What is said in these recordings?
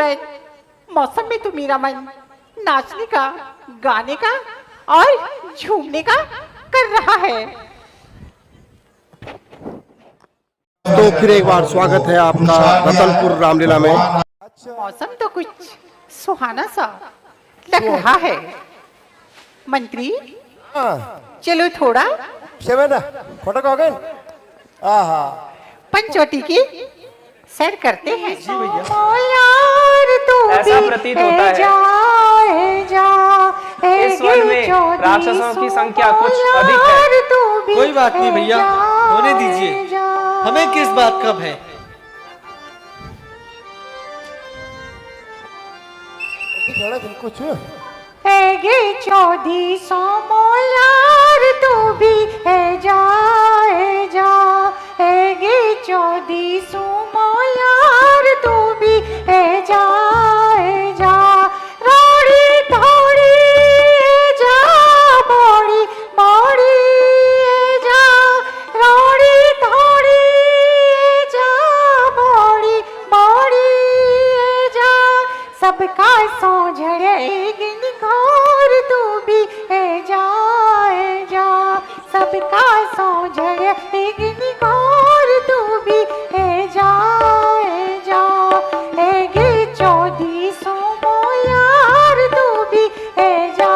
खूबसूरत मौसम में तो मेरा मन नाचने का, गाने का और झूमने का कर रहा है। तो फिर एक बार स्वागत है आपका रतनपुर रामलीला में। मौसम तो कुछ सुहाना सा लग रहा है। मंत्री चलो थोड़ा पंचवटी की सैर करते हैं। जी भैया, ऐसा प्रतीत होता है इस वन में राक्षसों की संख्या कुछ अधिक है। कोई बात नहीं भैया, होने दीजिए, हमें किस बात का भय। ऐगे चौधी सो मोलार तू भी है जा, ऐगे चौधी सो मोलार तू भी है जा, रोड़ी थोड़ी जा, बोड़ी बोड़ी जा, रोड़ी थोड़ी जा, बोड़ी बोड़ी जा, सबका सो झड़ेगी घोर तू भी है जा, सबका सो झड़ेगी घोर तू भी है जा, ऐगे चौधी सो मोयार तू भी है जा,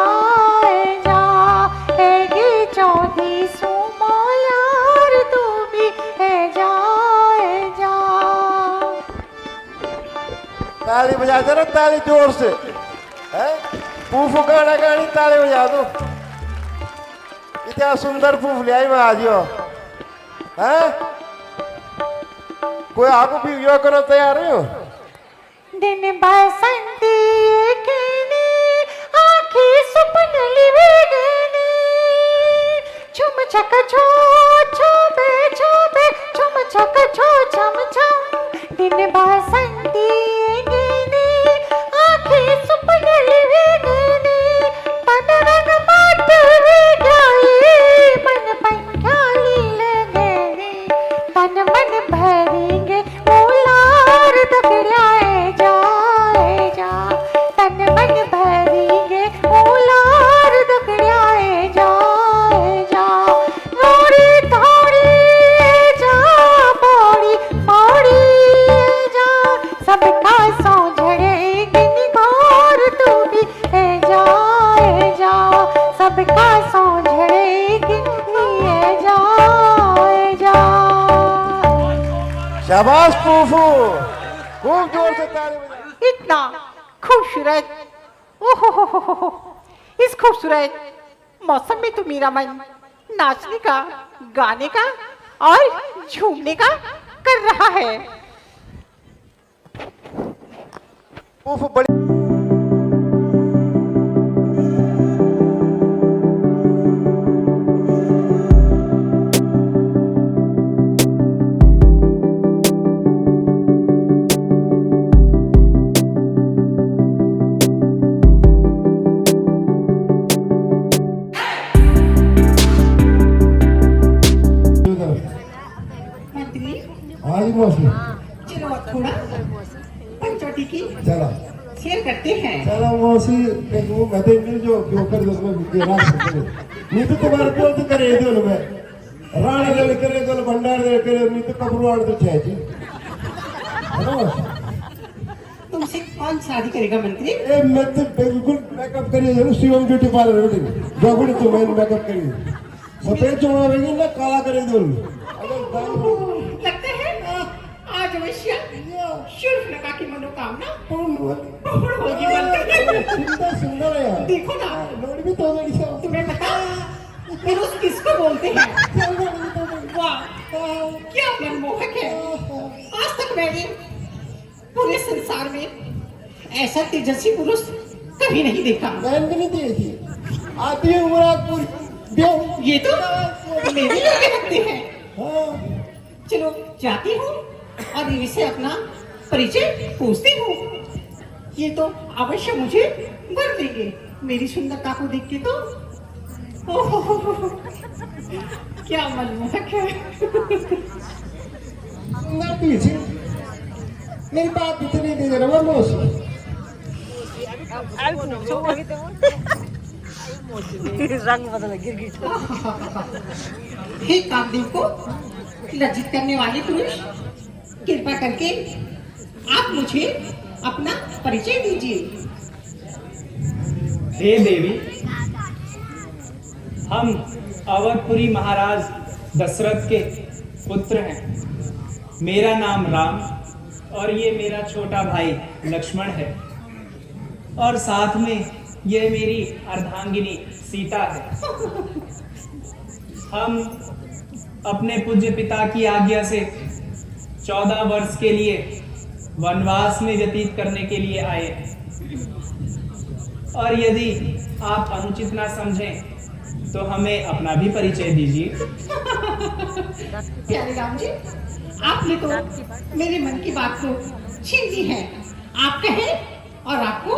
ऐगे चौधी सो मोयार तू भी है जा। ताली बजा दो ना, ताली जोर से। फूफू गाना गानी ताली बजा दो। इतना सुंदर फूफ ले आई मैं आज यो। कोई आगू भी यो करो तैयार हो। दिन बसंती केनी आँखें सुपन लिवेगनी, छुम छक छो छुबे छुबे छुम छक छो छम छम। दिन बसंती केनी आँखें सुपन लिवेगनी, मन रंग माट वे गई, मन पंखाली लगेगी, तन मन भरेंगे मोलार दगड़ाए जा, तन मन भरेंगे मोलार दगड़ाए जा, रोड़ी थोड़ी जा, बोड़ी बोड़ी जा, सबका सो झड़ेगी निगोर तू भी है जा, सबका सो झड़ेगी है जा। शाबाश फूफू, खूब जोर से ताली बजा। इतना खूबसूरत, ओहो, इस खूबसूरत मौसम में तो मेरा मन नाचने का, गाने का और झूमने का कर रहा है। फूफू बड़ी चलो अब थोड़ा पंचवटी की चला शेयर करते हैं। चला मौसी देखो मैं तो मिल जो क्यों कर दो मैं तेरा नहीं तो तुम्हारे को तो करे दो मैं राणा दल करे दो भंडार दल करे नहीं तो कबरूआड़ तो छे जी तुमसे कौन शादी करेगा मंत्री? ए मैं तो बिल्कुल मेकअप करिए जरूर शिवम ब्यूटी पार्लर बेटी जोगड़ी तो मैं मेकअप करिए सफेद चुनावेगी ना काला करे दो लगता है आज अवश्य शूर्पणखा की मनोकामना पूर्ण होगी। सुंदर सुंदर है यार, देखो ना, लोड भी तो बड़ी है। तुम्हें पता पुरुष किसको बोलते हैं? वाह, क्या मनमोहक है। आज तक मैंने पूरे संसार में ऐसा तेजस्वी पुरुष कभी नहीं देखा। मैंने भी नहीं देखी। आती उम्र पूरी ये तो मेरे लिए लगते हैं। चलो जाती हूँ और इनसे अपना परिचय पूछती हूँ। ये तो अवश्य मुझे वर देंगे मेरी सुंदरता को देख के। तो ओह क्या मनमोहक है। मेरी बात इतनी दे दे रहा मौसी रंग बदल गिरगिट हे कामदेव को लज्जित करने वाले पुरुष, कृपा करके आप मुझे अपना परिचय दीजिए। हे देवी, हम अवधपुरी महाराज दशरथ के पुत्र हैं। मेरा नाम राम और ये मेरा छोटा भाई लक्ष्मण है, और साथ में यह मेरी अर्धांगिनी सीता है। हम अपने पूज्य पिता की आज्ञा से 14 वर्ष के लिए वनवास में व्यतीत करने के लिए आए हैं, और यदि आप अनुचित ना समझें तो हमें अपना भी परिचय दीजिए। प्यारे राम जी, आपने तो मेरे मन की बात को छीन ली है। आप कहें और आपको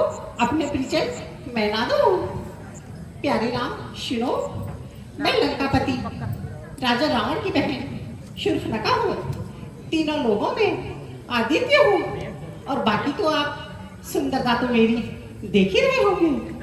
अपने परिचय मैं ना दूं। प्यारे राम सुनो, मैं लंकापति राजा रावण की बहन शूर्पणखा हूँ। तीनों लोगों में आदित्य हूँ, और बाकी तो आप सुंदरता तो मेरी देख ही रहे होंगे।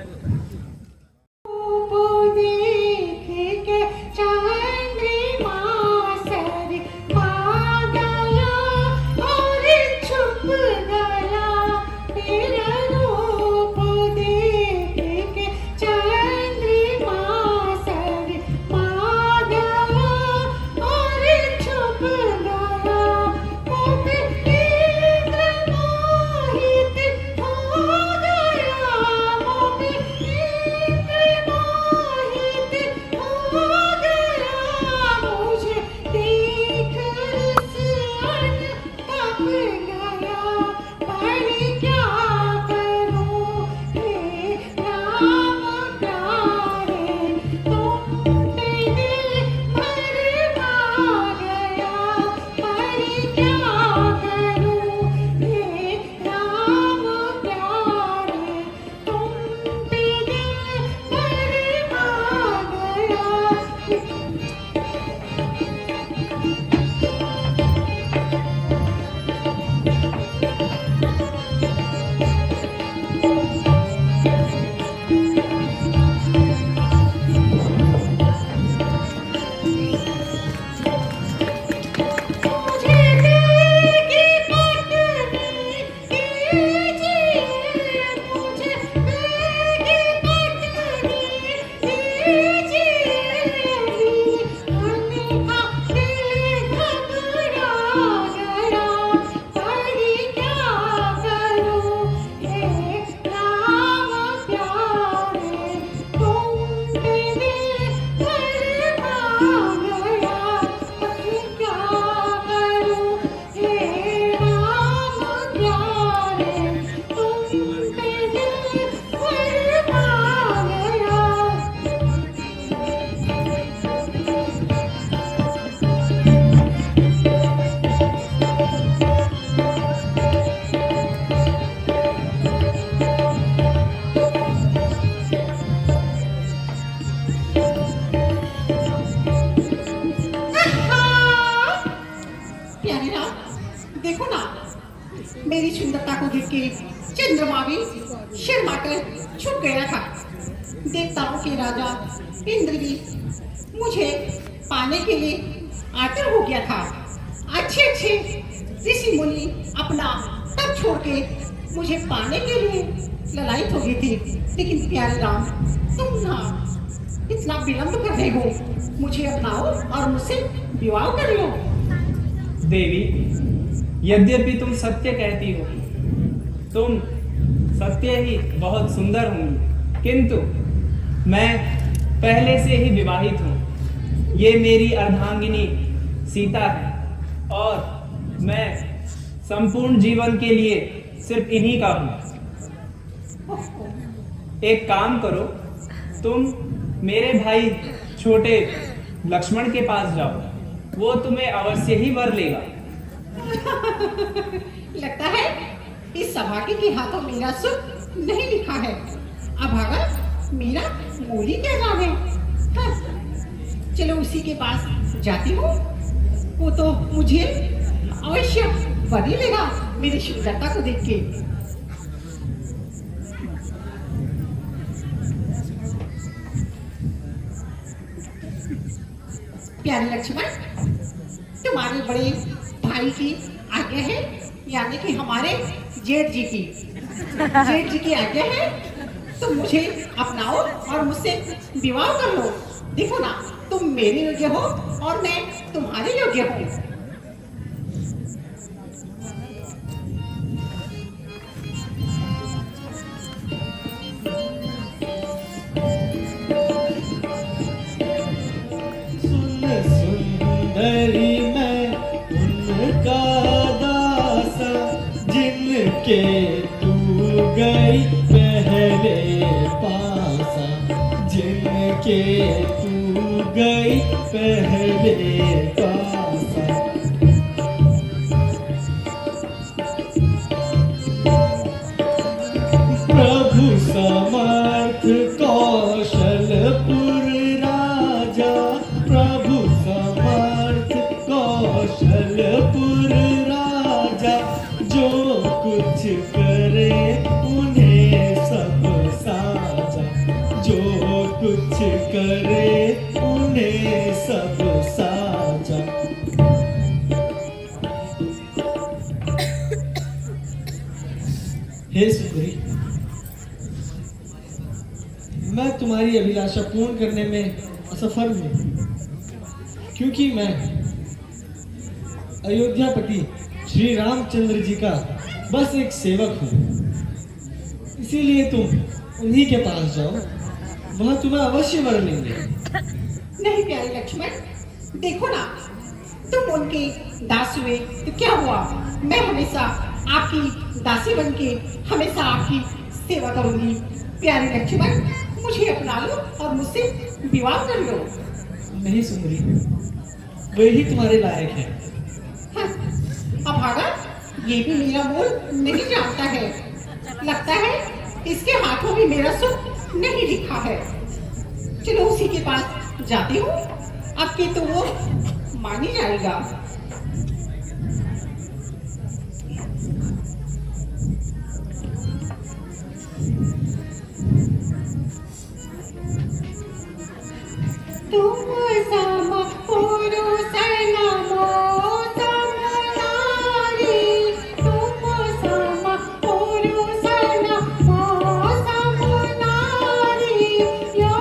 देखो ना, मेरी सुंदरता को देख के चंद्रमा भी शर्मा कर छुप गया था। देवताओं के राजा इंद्र भी मुझे पाने के लिए आतुर हो गया था। अच्छे अच्छे ऋषि मुनि अपना तब छोड़ के मुझे पाने के लिए ललायित हो गए थे। लेकिन प्यारे राम, तुम ना इतना विलंब कर रहे हो, मुझे अपनाओ और मुझसे विवाह कर लो। देवी, यद्यपि तुम सत्य कहती हो, तुम सत्य ही बहुत सुंदर होंगी, किंतु मैं पहले से ही विवाहित हूँ। ये मेरी अर्धांगिनी सीता है, और मैं संपूर्ण जीवन के लिए सिर्फ इन्हीं का हूँ। एक काम करो, तुम मेरे भाई छोटे लक्ष्मण के पास जाओ, वो तुम्हें अवश्य ही वर लेगा। लगता है इस सभागी के हाथों मेरा सुख नहीं लिखा है। अब अगर मेरा मूली क्या जाने। हाँ, चलो उसी के पास जाती हूँ, वो तो मुझे अवश्य वर ही लेगा। मेरी सुंदरता को देख के। प्यारे लक्ष्मण, तुम्हारे बड़े भाई की आज्ञा है, यानी कि हमारे जेठ जी की आज्ञा है, तुम मुझे अपनाओ और मुझसे विवाह कर लो। देखो ना, तुम मेरे योग्य हो और मैं तुम्हारे योग्य हूँ। सुंदरी मैं उनका दासा, जिनके तू गई पहले पासा, जिनके तू गई पहले पासा। प्रभु समर्थ कौशलपुर राजा, प्रभु समर्थ कौशलपुर राजा, जो कुछ करे उन्हें सब साजा, जो कुछ करे उन्हें सब साजा। हे सुंदरी, मैं तुम्हारी अभिलाषा पूर्ण करने में असफल हूँ, क्योंकि मैं अयोध्यापति श्री रामचंद्र जी का बस एक सेवक हूँ। इसीलिए तुम उन्हीं के पास जाओ, वह तुम्हें अवश्य वर लेंगे। नहीं प्यारे लक्ष्मण, देखो ना, तुम उनके दास हुए तो क्या हुआ, मैं हमेशा आपकी दासी बन के हमेशा आपकी सेवा करूंगी। प्यारे लक्ष्मण, मुझे अपना लो और मुझसे विवाह कर लो। नहीं सुंदरी, वही तुम्हारे लायक है। हाँ, अभागा, ये भी मेरा मोल नहीं जानता है। लगता है इसके हाथों में मेरा सुख नहीं लिखा है। चलो उसी के पास जाती हूँ, अब के तो वो मान ही जाएगा। तुम सम पुरुष नमो समनारी, तुम सम पुरुष नमो समनारी, यह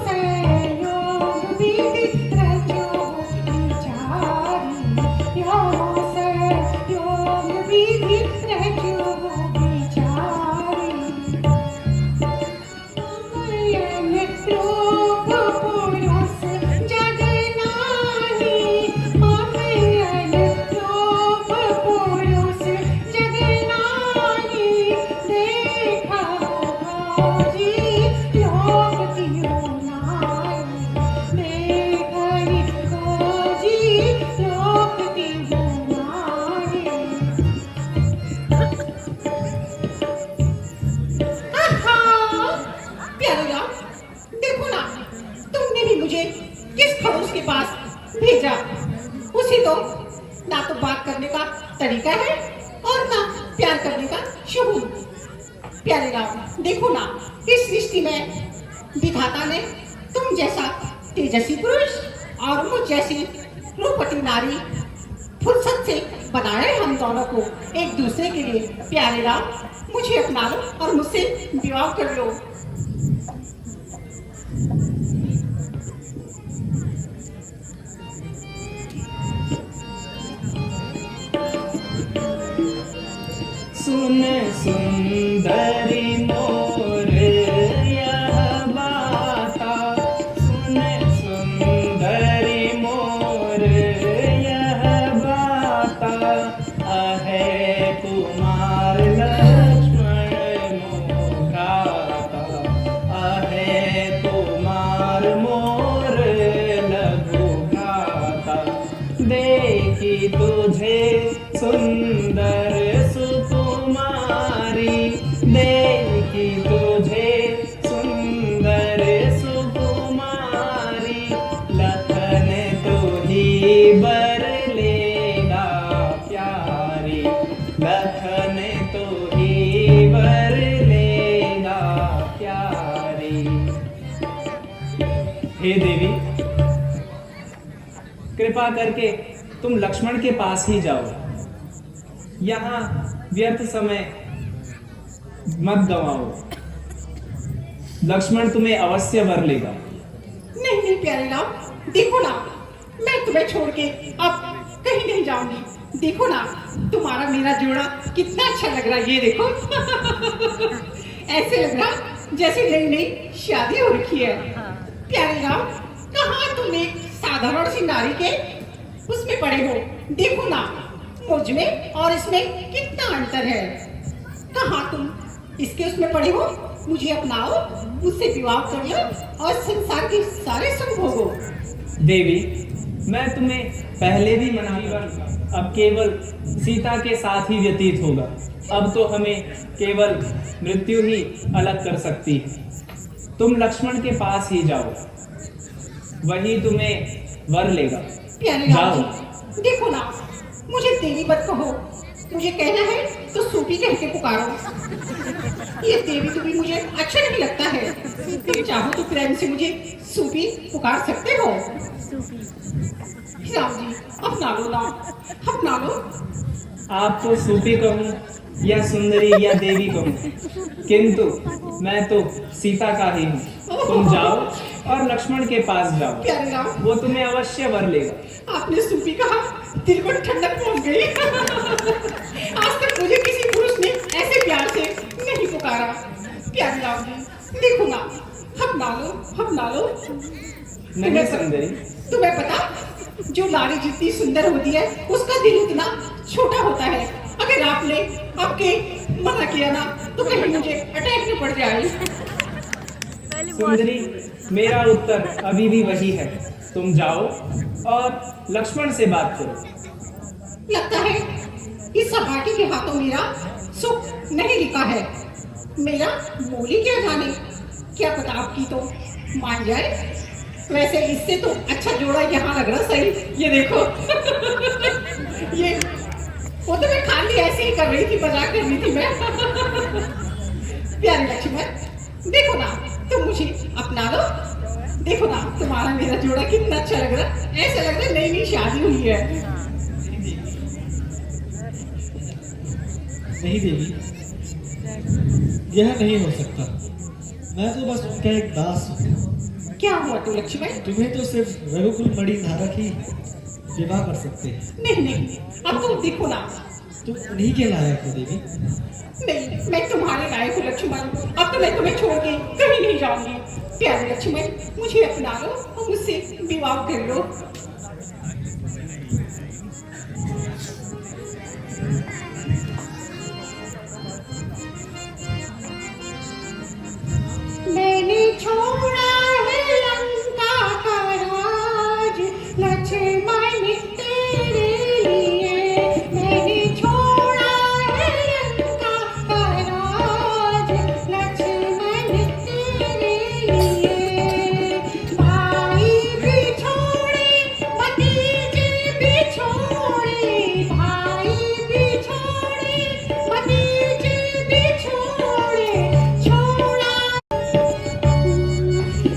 संयोग विधि रचो विचारी, यह संयोग विधि रचो विचारी। किस खड़ूस के पास भेजा, उसी तो ना तो बात करने का तरीका है और ना प्यार करने का शुरू। प्यारे राम, देखो ना, इस सृष्टि में विधाता ने तुम जैसा तेजस्वी पुरुष और मुझ जैसी रूपवती नारी फुर्सत से बनाए हम दोनों को एक दूसरे के लिए। प्यारे राम, मुझे अपना लो और मुझसे विवाह कर लो। सुन सुंदरी मोर यह बाता, सुन सुंदरी मोर यह बाता, आहे कुमार लक्ष्मण मोहराता, आहे कुमार मोर लघु भ्राता। देखी तुझे सुंदर सुकुमारी, देखी तुझे सुंदर सुकुमारी, लखन तुही बर लेगा प्यारी, लखन हे देवी, कृपा करके तुम लक्ष्मण के पास ही जाओ। यहाँ व्यर्थ समय मत गवाओ। लक्ष्मण तुम्हें अवश्य वर लेगा। नहीं नहीं प्यारे राम, देखो ना, मैं तुम्हें छोड़ के अब कहीं नहीं जाऊंगी। देखो ना, तुम्हारा मेरा जोड़ा कितना अच्छा लग रहा है, ये देखो। ऐसे लग रहा जैसे नई नई शादी हो रखी है। प्यारे राम, कहाँ तुम एक साधारण सी नारी के उसमें पड़े हो। देखो ना, मुझ में और इसमें कितना अंतर है। कहाँ तुम इसके उसमें पड़े हो। मुझे अपनाओ, मुझसे विवाह कर लो और संसार के सारे सुख भोगो। देवी, मैं तुम्हें पहले भी मना कर, अब केवल सीता के साथ ही व्यतीत होगा। अब तो हमें केवल मृत्यु ही अलग कर सकती है। तुम लक्ष्मण के पास ही जाओ, वही तुम्हें वर लेगा। प्यारे राम जी, देखो ना, मुझे देवी मत कहो। मुझे कहना है तो सूपी कह के पुकारो। ये देवी तुम्हें मुझे अच्छा नहीं लगता है। तुम चाहो तो प्रेम से मुझे सूपी पुकार सकते हो। राम जी, अपना लो ना, अपना लो। आपको सूपी कहूँ या सुंदरी या देवी कहूँ, किंतु मैं तो सीता का ही हूँ। तुम जाओ और लक्ष्मण के पास जाओ, प्यारे राम, वो तुम्हें अवश्य वर लेगा। आपने सूपी कहा, दिल को ठंडक पहुंच गई। आज तक मुझे किसी पुरुष ने ऐसे प्यार से नहीं पुकारा। प्यारे राम जी, देखो ना, अपना लो, अपना लो। नहीं सुंदरी, तुम्हें पता, जो नारी जितनी सुंदर होती है उसका दिल उतना छोटा होता है। अगर आपने आपके मना किया ना तो कहीं मुझे अटैक न पड़ जाए। सुंदरी, मेरा उत्तर अभी भी वही है। तुम जाओ और लक्ष्मण से बात करो। लगता है इस सपाटी के हाथों मेरा सुख नहीं लिखा है। मेरा मोली क्या जाने, क्या पता आपकी तो मान जाए। वैसे इससे तो अच्छा जोड़ा यहाँ लग रहा सही। ये देखो। ये वो तो मैं खाली ऐसे ही कर रही थी, मजाक कर रही थी मैं। प्यारे लक्ष्मण, देखो ना, तुम मुझे अपना लो। देखो ना, तुम्हारा मेरा जोड़ा कितना अच्छा लग रहा है। ऐसा लग रहा है नई नई शादी हुई है। नहीं देवी, यह नहीं हो सकता। मैं तो बस उनका एक दास हूँ। क्या हुआ तो लक्ष्मण? तुम्हें तो सिर्फ रघुकुल मणि धारक ही विवाह कर सकते हैं। नहीं नहीं, अब तुम देखो ना। तुम उन्हीं के लायक हो देवी। नहीं, मैं तुम्हारे लायक हूँ लक्ष्मण। अब तो मैं तुम्हें छोड़ के कहीं नहीं जाऊंगी। प्यारे लक्ष्मण, मुझे अपना लो और मुझसे विवाह कर लो। मैंने छोड़ा है लंका का राज लक्ष्मण तेरे लिए। मैंने छोड़ा है लंका का राज लक्ष्मण तेरे लिए। भाई भी छोड़े, भतीजे भी छोड़े, भाई भी छोड़े, भतीजे भी छोड़े, छोड़ा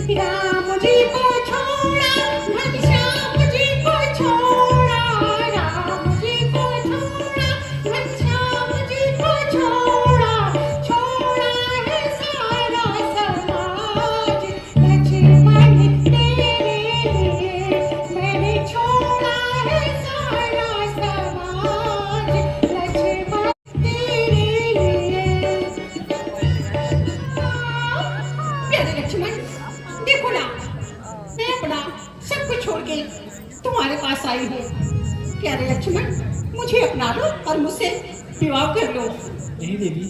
राम जी को छोड़ा, घनश्याम जी को छोड़ा, राम जी को छोड़ा, घनश्याम जी को छोड़ा, छोड़ा है सारा समाज लक्ष्मण तेरे लिए। मैंने छोड़ा है सारा समाज लक्ष्मण तेरे लिए। प्यारे लक्ष्मण, देखो ना, मैं अपना सब कुछ छोड़ के तुम्हारे पास आई हूँ। प्यारे लक्ष्मण, मुझे अपना लो और मुझसे विवाह कर लो। नहीं देवी,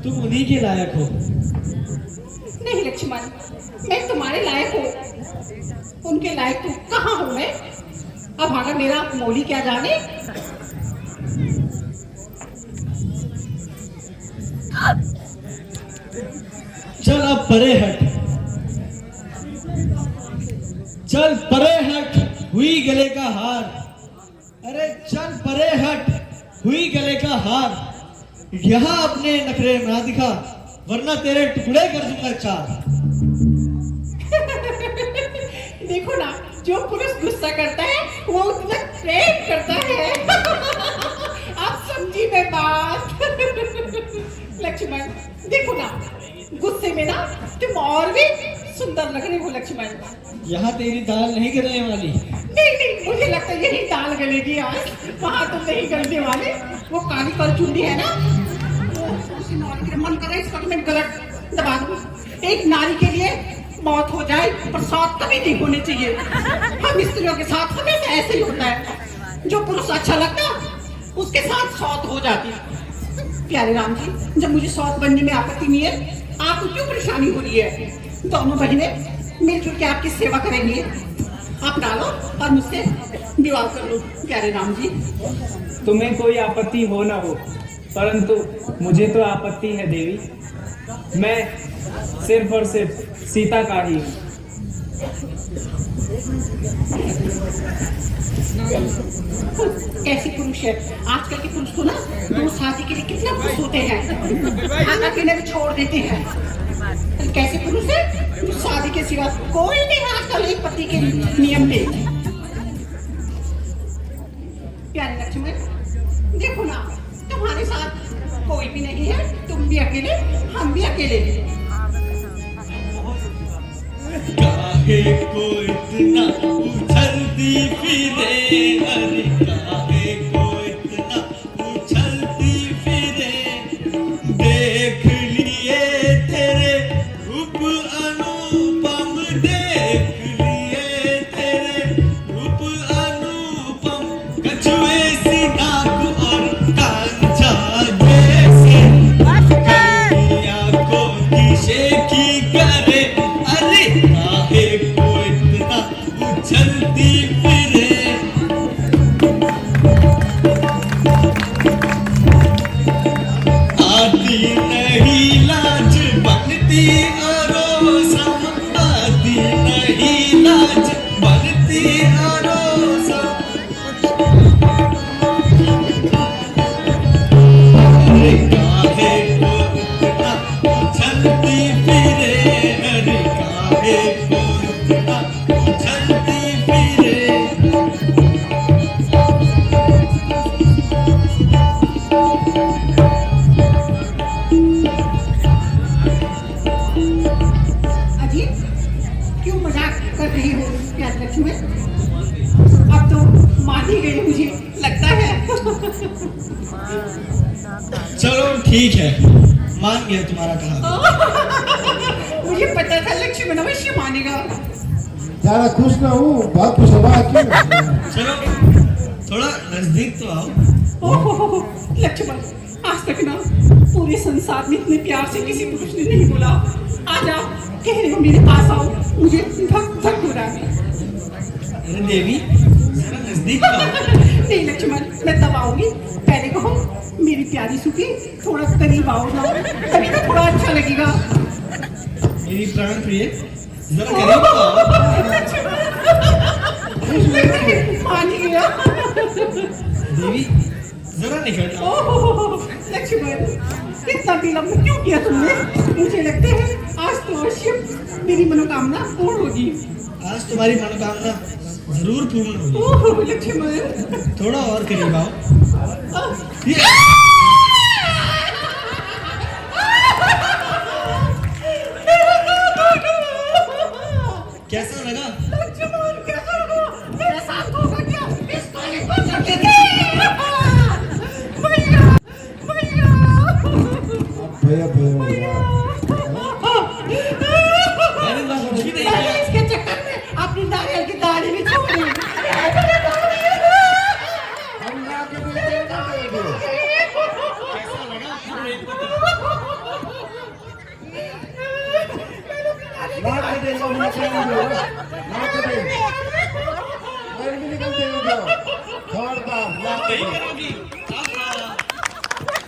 तुम उन्हीं के लायक हो। नहीं लक्ष्मण, मैं तुम्हारे लायक हूँ। उनके लायक तो कहाँ हूँ मैं। अब आगे मेरा मोली क्या जाने। चल अब परे हट, चल परे हट, हुई गले का हार। अरे चल परे हट, हुई गले का हार। यहाँ अपने नखरे ना दिखा, वरना तेरे टुकड़े कर दूंगा 4। देखो ना, जो पुरुष गुस्सा करता है वो उतना प्रेम करता है। आप समझी मैं बात। लक्ष्मण देखो ना, गुस्से में ना तुम और भी सुंदर लग रहे हो लक्ष्मण। यहाँ तेरी दाल नहीं गिरने वाली। नहीं, मुझे लगता है यही दाल गलेगी आज। वहाँ तुम नहीं गलने वाले। वो काली करचुंडी है ना, उसी नारी के मन कर रहा है इसका तो मैं गलत दबा दूं। एक नारी के लिए मौत हो जाए पर साथ कभी नहीं होने चाहिए। हम स्त्रियों के साथ हमेशा ऐसे ही होता है, जो पुरुष अच्छा लगता उसके साथ सौत हो जाती। प्यारे राम जी, जब मुझे सौत बनने में आपत्ति नहीं है, आपको क्यों परेशानी हो रही है? दोनों बहनें मिलजुल के आपकी सेवा करेंगे। आप डालो और मुझसे विवाह कर लो प्यारे राम जी। तुम्हें कोई आपत्ति हो ना हो, परंतु मुझे तो आपत्ति है देवी। मैं सिर्फ और सिर्फ सीता का ही हूँ। कैसी पुरुष है आजकल के पुरुष तो ना, दो शादी के लिए कितना खुश होते हैं, अकेले भी छोड़ देते हैं। कैसे पुरुष है जो शादी के सिवा कोई नहीं है आजकल एक पति के नियम पे। प्यारे लक्ष्मण देखो ना, तुम्हारे साथ कोई भी नहीं है, तुम भी अकेले हम भी अकेले। काहे को इतना उछलती फिरे, अरे काहे को इतना उछलती फिरे। देख लिए तेरे रूप अनुपम, देख लिए तेरे रूप अनुपम। कछुए सी नाक और कांचा जैसे, कलिया को किसे की करे। अरे काहे को इतना उछलती फिरे। आती नहीं लाज बनती अरोसम, आती नहीं लाज बनती अरोसम। अरे काहे को इतना उछलती फिरे, अरे काहे को इतना उछलती फिरे। अजीब क्यों मजाक कर रही हो प्यारे लक्ष्मण? अब तो मान ही गई मुझे लगता है। चलो ठीक है, मान गया तुम्हारा कहा। मुझे पता था लक्ष्मण अवश्य मानेगा। ज्यादा खुश ना हूँ, बहुत खुश हुआ क्यों? चलो थोड़ा नजदीक तो आओ। ओहो लक्ष्मण, आज तक ना पूरे संसार में इतने प्यार से किसी पुरुष ने नहीं बोला। आ जाओ, कह रहे हो मेरे पास आओ, मुझे धक धक हो रहा है। अरे देवी जरा नजदीक तो आओ। नहीं लक्ष्मण, मैं तब आऊंगी। पहले कहो मेरी प्यारी सुखी, थोड़ा करीब आओ ना, तभी तो थोड़ा अच्छा लगेगा। मेरी प्राण प्रिय जरा करीब तो आओ। मान ही गया। देवी जरा निकट आओ। ओह लक्ष्मण, इतना विलंब क्यों किया तुमने? मुझे लगता है आज तो अवश्य मेरी मनोकामना पूर्ण होगी। आज तुम्हारी मनोकामना जरूर पूर्ण होगी। ओह लक्ष्मण, थोड़ा और करीब आओ। ये- कैसा लगा? लक्ष्मण कैसा लगा? मेरे साथ होगा क्या? इसको निकाल सकते थे। भैया, भैया। भैया भैया अरे वाह, कुछ भी नहीं मैंने किया। इसके चक्कर में अपनी नारियल की दाढ़ी भी छोड़ दी। हम ना के बोलते ना बोलते। कैसा लगा? ना के दे लो, ना के दे लो, ना के दे। मैं भी निकलते हो, खबरदार ना के दे।